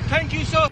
Thank you so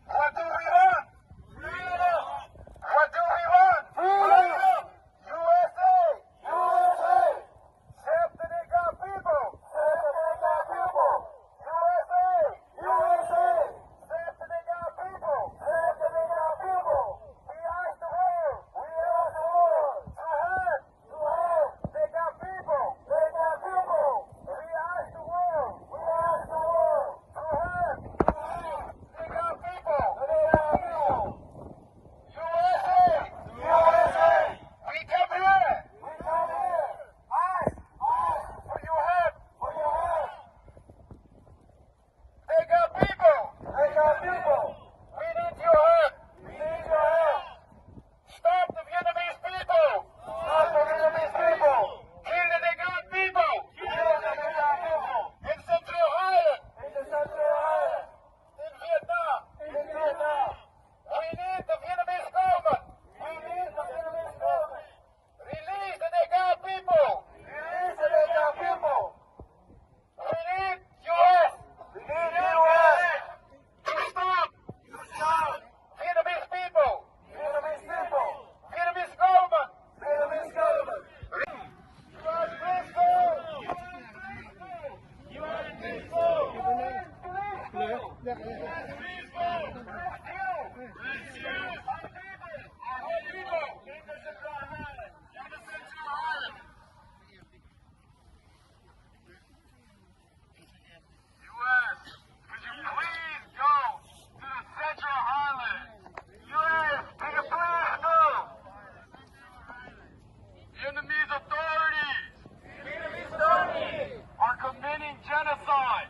What do we want? Freedom! What do we want? Freedom! USA! USA! Self-Seneca people! Self-Seneca people! USA! USA! Self-Seneca people! Self-Seneca people! We ask the world! We ask the world! To help! To help! Seneca people! Seneca people! We ask the world! We ask the world! To help! To help! Seneca people! Seneca people! USA! USA! We come here! We come here! Ask! Ask! For your help! For your help! Seneca people! Seneca people! We need your help! We need your help! Stop the Vietnamese people! Stop the Vietnamese people! Kill the Negan people! Kill the Negan people! In Central Highland! In the Central Highland! In Vietnam! In Vietnam! We need the Vietnamese government! We need the Vietnamese government! Release the Negan people! Release the Negan people! We need U.S. We need U.S. to stop! To stop! Vietnamese people! Vietnamese people! Vietnamese government! Vietnamese government! U.S. please go! U.S. please go! U.S. please go! U.S. please go! Rescue! Rescue! Our people! In the Central Highland! In the Central Highland! U.S. Could you please go to the Central Highland? U.S. Could you please go? Vietnamese authorities are committing genocide.